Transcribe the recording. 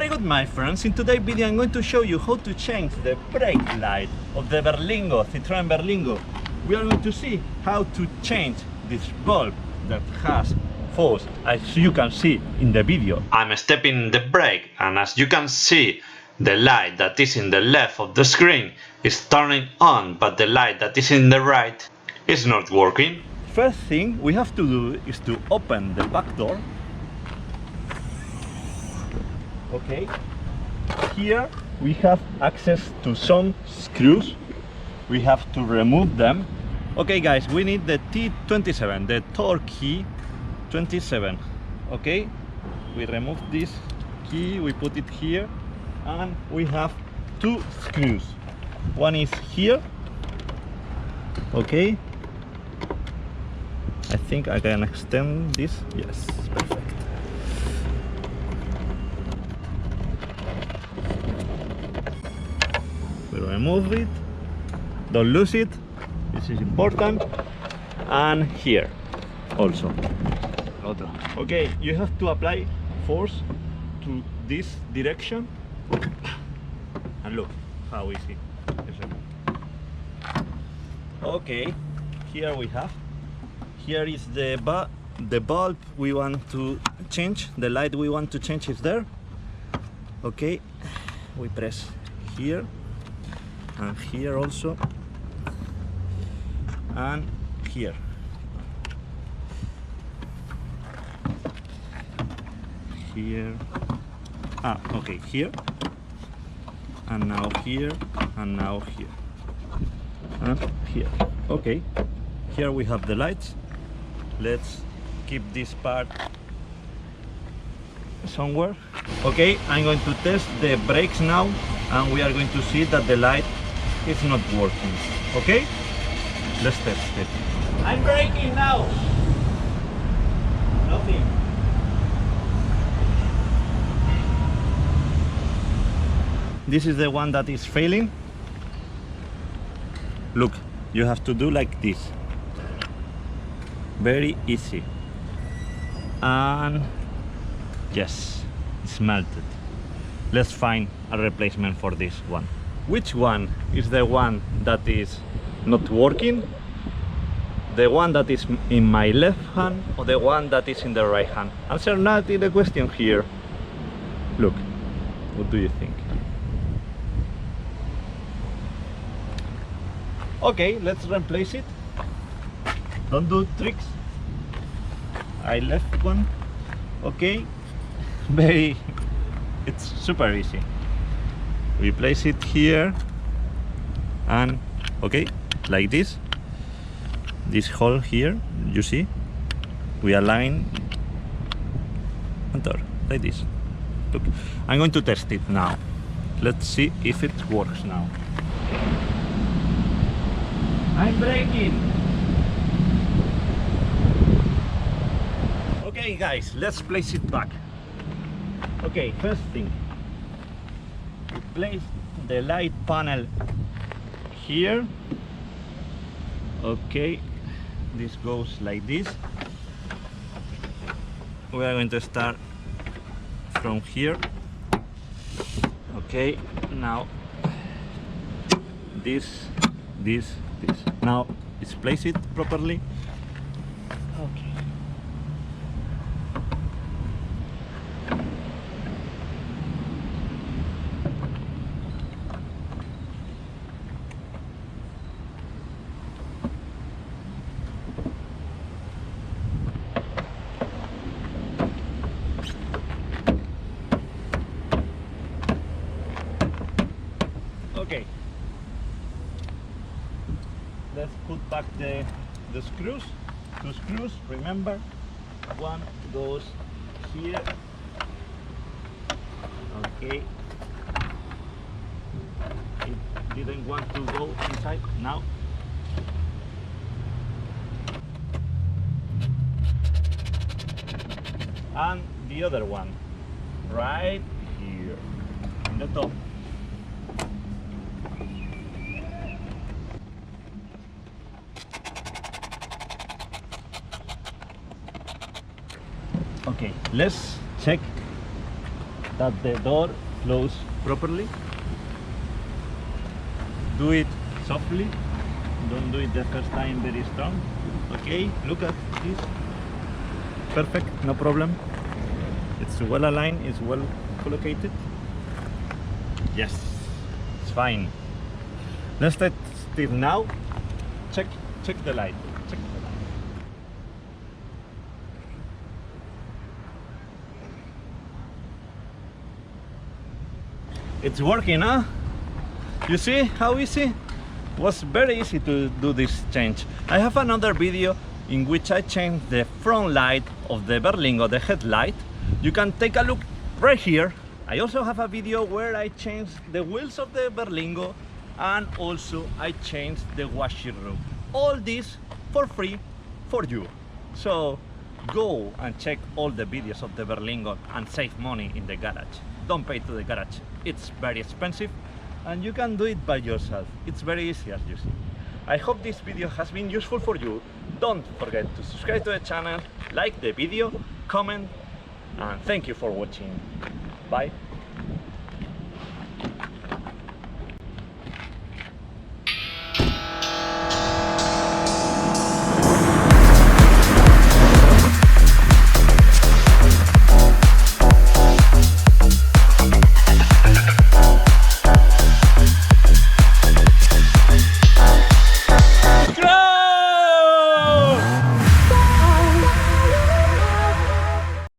Very good, my friends. In today's video I'm going to show you how to change the brake light of the Berlingo, Citroen Berlingo. We are going to see how to change this bulb that has faults, as you can see in the video. I'm stepping the brake, and as you can see, the light that is in the left of the screen is turning on, but the light that is in the right is not working. First thing we have to do is to open the back door. Okay, here we have access to some screws. We have to remove them. Okay guys, we need the T27, the torque key 27. Okay, we remove this key, we put it here, and we have two screws. One is here. Okay, I think I can extend this. Yes, perfect. We remove it, don't lose it, this is important. And here also. Okay, you have to apply force to this direction, and look how easy. Okay, here we have, here is the bulb we want to change, the light we want to change is there. Okay, we press here and here also, and here. Here, okay, here, and now here, and now here, and here. Okay, here we have the lights. Let's keep this part somewhere. Okay, I'm going to test the brakes now, and we are going to see that the light is not working. Okay, let's test it. I'm braking now. Nothing. This is the one that is failing. Look, you have to do like this. Very easy. And yes, it's melted. Let's find a replacement for this one. Which one is the one that is not working? The one that is in my left hand or the one that is in the right hand? Answer not in the question here. Look, what do you think? Okay, let's replace it. Don't do tricks. I left one. Okay, it's super easy. We place it here, and okay, like this hole here, you see, we align and turn like this. Look, I'm going to test it now. Let's see if it works now. I'm braking. Okay guys, let's place it back. Okay, first thing, we place the light panel here. Okay, this goes like this. We are going to start from here. Okay, now this. Now let's place it properly. Okay. Okay. Let's put back the screws, two screws, remember, one goes here, okay, it didn't want to go inside, now, and the other one, right here, in the top. Okay, let's check that the door closes properly. Do it softly, don't do it the first time very strong. Okay, look at this. Perfect, no problem. It's well aligned, it's well collocated. Yes, it's fine. Let's test it now. Check the light. Check the light. It's working, huh? You see how easy? It was very easy to do this change. I have another video in which I changed the front light of the Berlingo, the headlight. You can take a look right here. I also have a video where I changed the wheels of the Berlingo and also I changed the washing room. All this for free for you. So go and check all the videos of the Berlingo and save money in the garage. Don't pay to the garage, it's very expensive and you can do it by yourself. It's very easy, as you see. I hope this video has been useful for you. Don't forget to subscribe to the channel, like the video, comment, and thank you for watching. Bye.